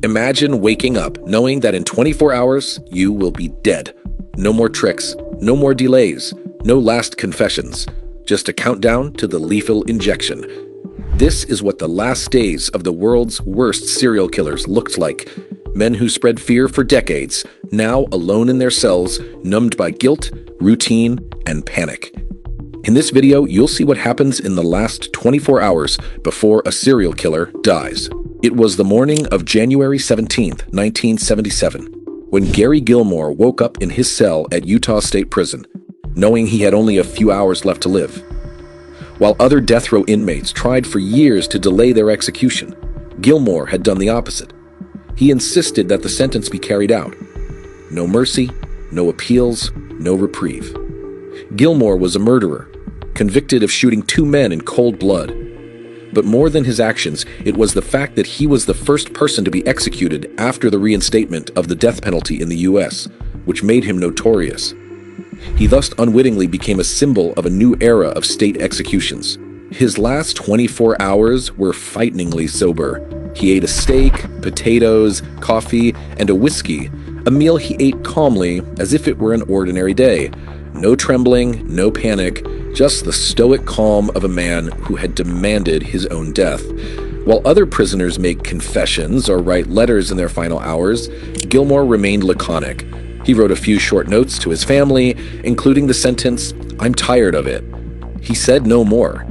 Imagine waking up knowing that in 24 hours, you will be dead. No more tricks, no more delays, no last confessions, just a countdown to the lethal injection. This is what the last days of the world's worst serial killers looked like. Men who spread fear for decades, now alone in their cells, numbed by guilt, routine, and panic. In this video, you'll see what happens in the last 24 hours before a serial killer dies. It was the morning of January 17th, 1977, when Gary Gilmore woke up in his cell at Utah State Prison, knowing he had only a few hours left to live. While other death row inmates tried for years to delay their execution, Gilmore had done the opposite. He insisted that the sentence be carried out. No mercy, no appeals, no reprieve. Gilmore was a murderer, convicted of shooting 2 men in cold blood. But more than his actions, it was the fact that he was the first person to be executed after the reinstatement of the death penalty in the U.S., which made him notorious. He thus unwittingly became a symbol of a new era of state executions. His last 24 hours were frighteningly sober. He ate a steak, potatoes, coffee, and a whiskey, a meal he ate calmly as if it were an ordinary day. No trembling, no panic, just the stoic calm of a man who had demanded his own death. While other prisoners make confessions or write letters in their final hours, Gilmore remained laconic. He wrote a few short notes to his family, including the sentence, "I'm tired of it." He said no more.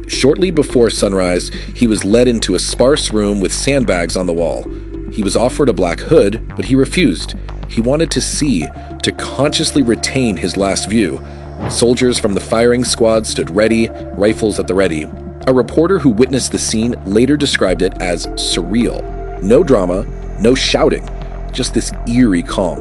Shortly before sunrise, he was led into a sparse room with sandbags on the wall. He was offered a black hood, but he refused. He wanted to see, to consciously retain his last view. Soldiers from the firing squad stood ready, rifles at the ready. A reporter who witnessed the scene later described it as surreal. No drama, no shouting, just this eerie calm.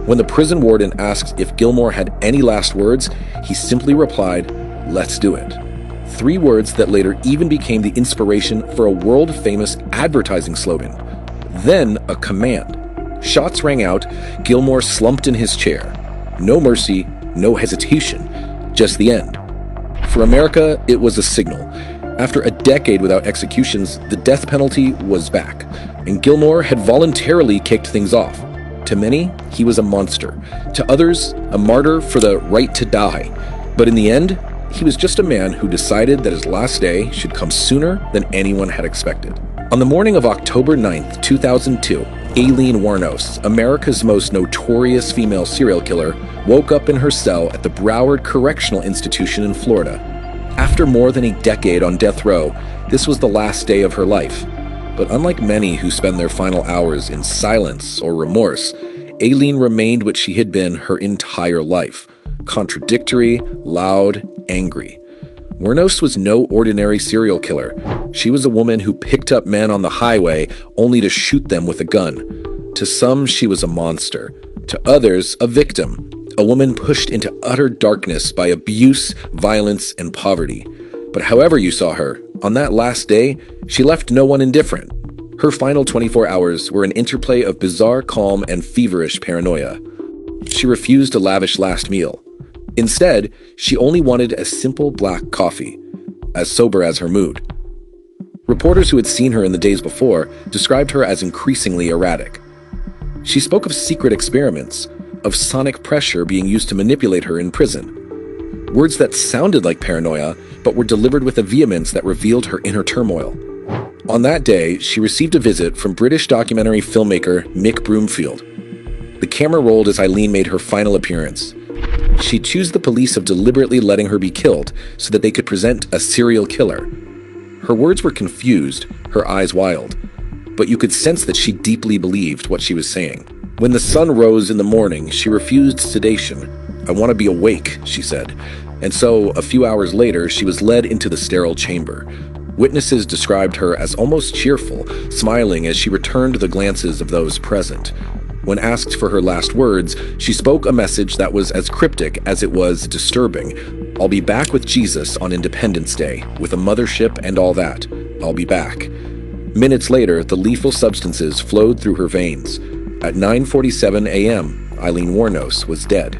When the prison warden asked if Gilmore had any last words, he simply replied, "Let's do it." 3 words that later even became the inspiration for a world-famous advertising slogan. Then a command. Shots rang out, Gilmore slumped in his chair. No mercy, no hesitation, just the end. For America, it was a signal. After a decade without executions, the death penalty was back, and Gilmore had voluntarily kicked things off. To many, he was a monster. To others, a martyr for the right to die. But in the end, he was just a man who decided that his last day should come sooner than anyone had expected. On the morning of October 9th, 2002, Aileen Wuornos, America's most notorious female serial killer, woke up in her cell at the Broward Correctional Institution in Florida. After more than a decade on death row, this was the last day of her life. But unlike many who spend their final hours in silence or remorse, Aileen remained what she had been her entire life: contradictory, loud, angry. Wuornos was no ordinary serial killer. She was a woman who picked up men on the highway only to shoot them with a gun. To some, she was a monster. To others, a victim. A woman pushed into utter darkness by abuse, violence, and poverty. But however you saw her, on that last day, she left no one indifferent. Her final 24 hours were an interplay of bizarre calm and feverish paranoia. She refused a lavish last meal. Instead, she only wanted a simple black coffee, as sober as her mood. Reporters who had seen her in the days before described her as increasingly erratic. She spoke of secret experiments, of sonic pressure being used to manipulate her in prison. Words that sounded like paranoia, but were delivered with a vehemence that revealed her inner turmoil. On that day, she received a visit from British documentary filmmaker Mick Broomfield. The camera rolled as Aileen made her final appearance. She accused the police of deliberately letting her be killed so that they could present a serial killer. Her words were confused, her eyes wild, but you could sense that she deeply believed what she was saying. When the sun rose in the morning, she refused sedation. "I want to be awake," she said. And so, a few hours later, she was led into the sterile chamber. Witnesses described her as almost cheerful, smiling as she returned the glances of those present. When asked for her last words, she spoke a message that was as cryptic as it was disturbing. "I'll be back with Jesus on Independence Day, with a mothership and all that. I'll be back." Minutes later, the lethal substances flowed through her veins. At 9:47 a.m., Aileen Wuornos was dead.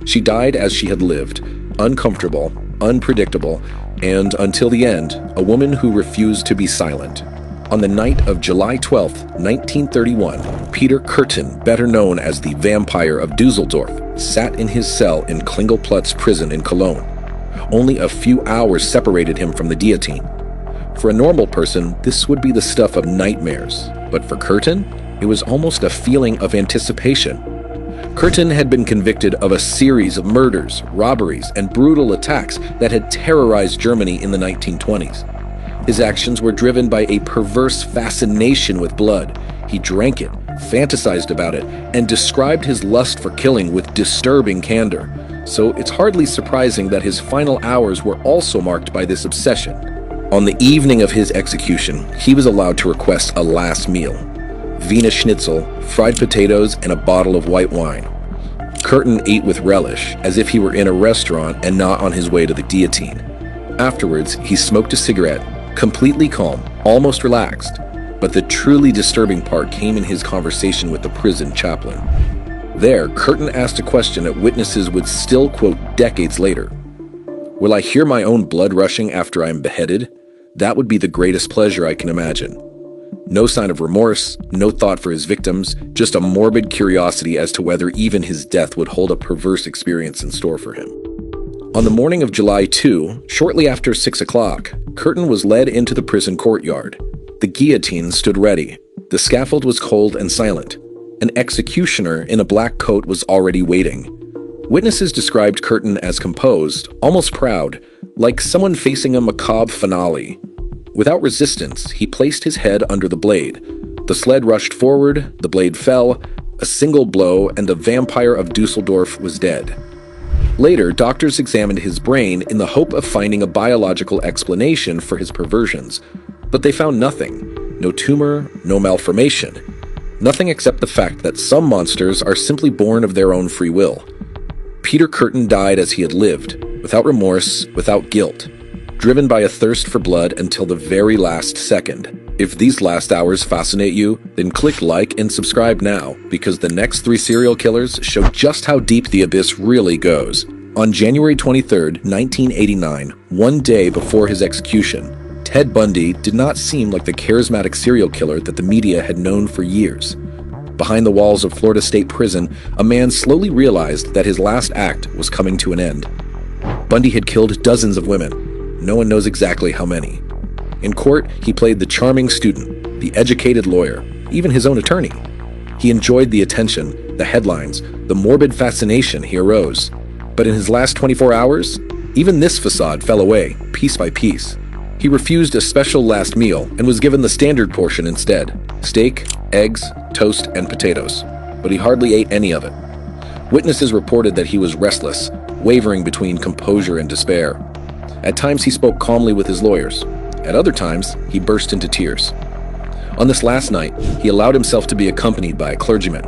She died as she had lived, uncomfortable, unpredictable, and, until the end, a woman who refused to be silent. On the night of July 12, 1931, Peter Kürten, better known as the Vampire of Dusseldorf, sat in his cell in Klingelplatz prison in Cologne. Only a few hours separated him from the guillotine. For a normal person, this would be the stuff of nightmares, but for Kürten, it was almost a feeling of anticipation. Kürten had been convicted of a series of murders, robberies, and brutal attacks that had terrorized Germany in the 1920s. His actions were driven by a perverse fascination with blood. He drank it, fantasized about it, and described his lust for killing with disturbing candor. So it's hardly surprising that his final hours were also marked by this obsession. On the evening of his execution, he was allowed to request a last meal: Wiener Schnitzel, fried potatoes, and a bottle of white wine. Kürten ate with relish, as if he were in a restaurant and not on his way to the guillotine. Afterwards, he smoked a cigarette, completely calm, almost relaxed. But the truly disturbing part came in his conversation with the prison chaplain. There, Kürten asked a question that witnesses would still quote decades later. "Will I hear my own blood rushing after I am beheaded? That would be the greatest pleasure I can imagine." No sign of remorse, no thought for his victims, just a morbid curiosity as to whether even his death would hold a perverse experience in store for him. On the morning of July 2, shortly after 6 o'clock, Kürten was led into the prison courtyard. The guillotine stood ready. The scaffold was cold and silent. An executioner in a black coat was already waiting. Witnesses described Kürten as composed, almost proud, like someone facing a macabre finale. Without resistance, he placed his head under the blade. The sled rushed forward, the blade fell, a single blow, and the Vampire of Dusseldorf was dead. Later, doctors examined his brain in the hope of finding a biological explanation for his perversions, but they found nothing. No tumor, no malformation. Nothing except the fact that some monsters are simply born of their own free will. Peter Kürten died as he had lived, without remorse, without guilt, driven by a thirst for blood until the very last second. If these last hours fascinate you, then click like and subscribe now, because the next 3 serial killers show just how deep the abyss really goes. On January 23, 1989, one day before his execution, Ted Bundy did not seem like the charismatic serial killer that the media had known for years. Behind the walls of Florida State Prison, a man slowly realized that his last act was coming to an end. Bundy had killed dozens of women. No one knows exactly how many. In court, he played the charming student, the educated lawyer, even his own attorney. He enjoyed the attention, the headlines, the morbid fascination he arose. But in his last 24 hours, even this facade fell away, piece by piece. He refused a special last meal and was given the standard portion instead: steak, eggs, toast, and potatoes. But he hardly ate any of it. Witnesses reported that he was restless, wavering between composure and despair. At times he spoke calmly with his lawyers. At other times, he burst into tears. On this last night, he allowed himself to be accompanied by a clergyman.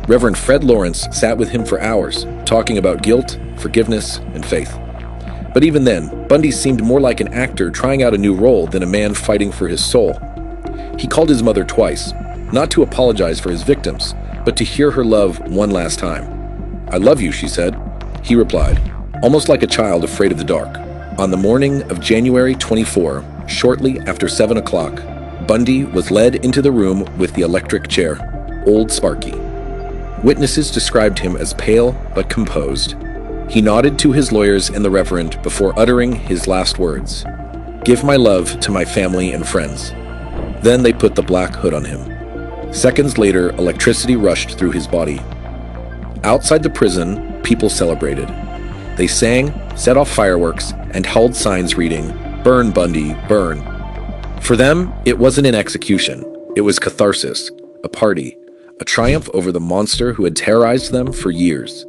Reverend Fred Lawrence sat with him for hours, talking about guilt, forgiveness, and faith. But even then, Bundy seemed more like an actor trying out a new role than a man fighting for his soul. He called his mother twice, not to apologize for his victims, but to hear her love one last time. "I love you," she said. He replied, almost like a child afraid of the dark. On the morning of January 24, shortly after 7 o'clock, Bundy was led into the room with the electric chair, Old Sparky. Witnesses described him as pale but composed. He nodded to his lawyers and the Reverend before uttering his last words: "Give my love to my family and friends." Then they put the black hood on him. Seconds later, electricity rushed through his body. Outside the prison, people celebrated. They sang, set off fireworks, and held signs reading, "Burn, Bundy, burn." For them, it wasn't an execution. It was catharsis, a party, a triumph over the monster who had terrorized them for years.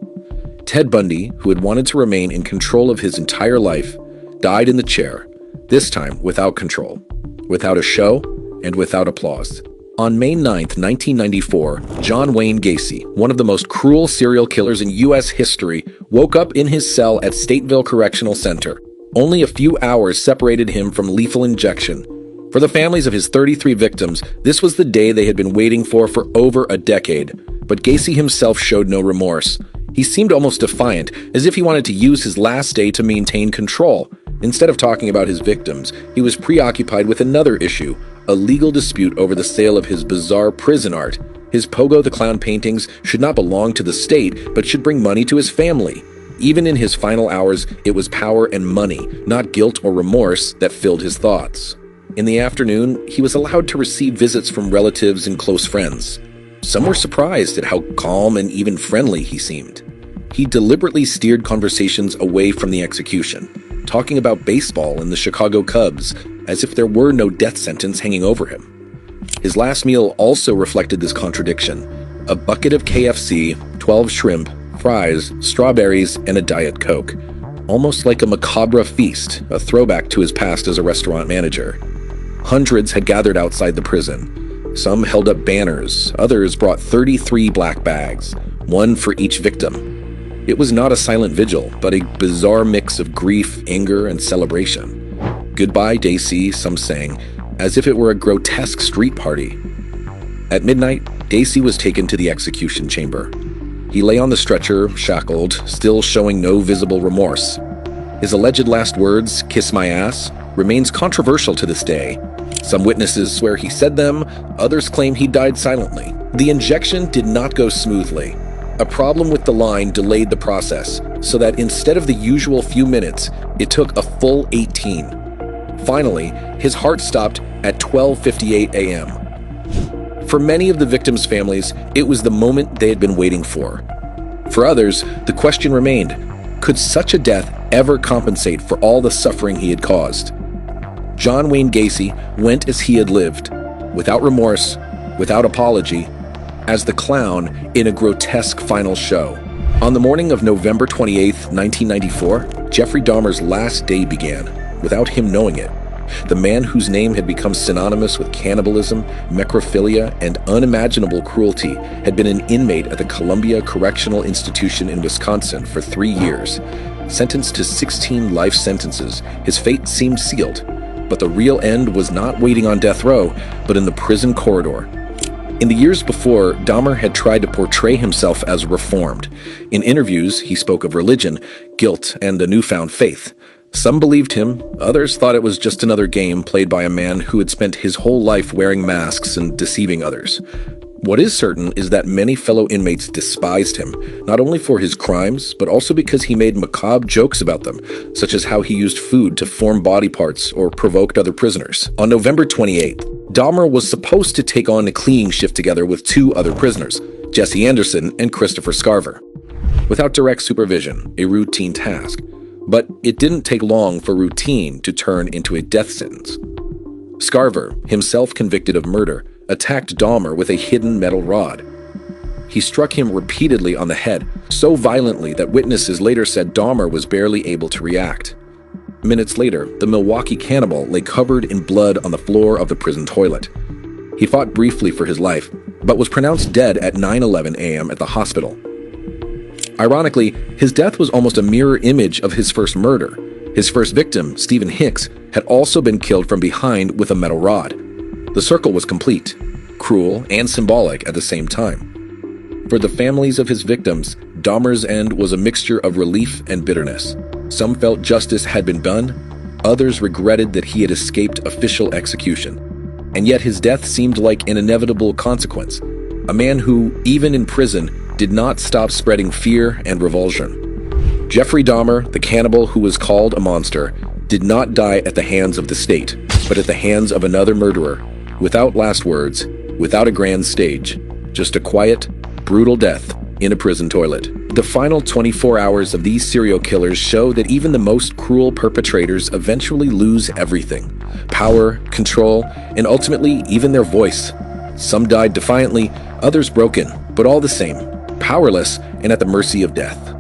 Ted Bundy, who had wanted to remain in control of his entire life, died in the chair, this time without control, without a show, and without applause. On May 9, 1994, John Wayne Gacy, one of the most cruel serial killers in U.S. history, woke up in his cell at Stateville Correctional Center. Only a few hours separated him from lethal injection. For the families of his 33 victims, this was the day they had been waiting for over a decade. But Gacy himself showed no remorse. He seemed almost defiant, as if he wanted to use his last day to maintain control. Instead of talking about his victims, he was preoccupied with another issue, a legal dispute over the sale of his bizarre prison art. His Pogo the Clown paintings should not belong to the state, but should bring money to his family. Even in his final hours, it was power and money, not guilt or remorse, that filled his thoughts. In the afternoon, he was allowed to receive visits from relatives and close friends. Some were surprised at how calm and even friendly he seemed. He deliberately steered conversations away from the execution, talking about baseball and the Chicago Cubs, as if there were no death sentence hanging over him. His last meal also reflected this contradiction: a bucket of KFC, 12 shrimp, fries, strawberries, and a Diet Coke. Almost like a macabre feast, a throwback to his past as a restaurant manager. Hundreds had gathered outside the prison. Some held up banners, others brought 33 black bags, one for each victim. It was not a silent vigil, but a bizarre mix of grief, anger, and celebration. Goodbye, Dacey, some sang, as if it were a grotesque street party. At midnight, Dacey was taken to the execution chamber. He lay on the stretcher, shackled, still showing no visible remorse. His alleged last words, "kiss my ass," remains controversial to this day. Some witnesses swear he said them, others claim he died silently. The injection did not go smoothly. A problem with the line delayed the process, so that instead of the usual few minutes, it took a full 18. Finally, his heart stopped at 12:58 a.m. For many of the victims' families, it was the moment they had been waiting for. For others, the question remained, could such a death ever compensate for all the suffering he had caused? John Wayne Gacy went as he had lived, without remorse, without apology, as the clown in a grotesque final show. On the morning of November 28, 1994, Jeffrey Dahmer's last day began, without him knowing it. The man whose name had become synonymous with cannibalism, necrophilia, and unimaginable cruelty had been an inmate at the Columbia Correctional Institution in Wisconsin for 3 years. Sentenced to 16 life sentences, his fate seemed sealed. But the real end was not waiting on death row, but in the prison corridor. In the years before, Dahmer had tried to portray himself as reformed. In interviews, he spoke of religion, guilt, and a newfound faith. Some believed him, others thought it was just another game played by a man who had spent his whole life wearing masks and deceiving others. What is certain is that many fellow inmates despised him, not only for his crimes, but also because he made macabre jokes about them, such as how he used food to form body parts or provoked other prisoners. On November 28th, Dahmer was supposed to take on a cleaning shift together with 2 other prisoners, Jesse Anderson and Christopher Scarver. Without direct supervision, a routine task. But it didn't take long for routine to turn into a death sentence. Scarver, himself convicted of murder, attacked Dahmer with a hidden metal rod. He struck him repeatedly on the head, so violently that witnesses later said Dahmer was barely able to react. Minutes later, the Milwaukee cannibal lay covered in blood on the floor of the prison toilet. He fought briefly for his life, but was pronounced dead at 9:11 a.m. at the hospital. Ironically, his death was almost a mirror image of his first murder. His first victim, Stephen Hicks, had also been killed from behind with a metal rod. The circle was complete, cruel and symbolic at the same time. For the families of his victims, Dahmer's end was a mixture of relief and bitterness. Some felt justice had been done, others regretted that he had escaped official execution. And yet his death seemed like an inevitable consequence. A man who, even in prison, did not stop spreading fear and revulsion. Jeffrey Dahmer, the cannibal who was called a monster, did not die at the hands of the state, but at the hands of another murderer, without last words, without a grand stage, just a quiet, brutal death in a prison toilet. The final 24 hours of these serial killers show that even the most cruel perpetrators eventually lose everything: power, control, and ultimately even their voice. Some died defiantly, others broken, but all the same, powerless and at the mercy of death.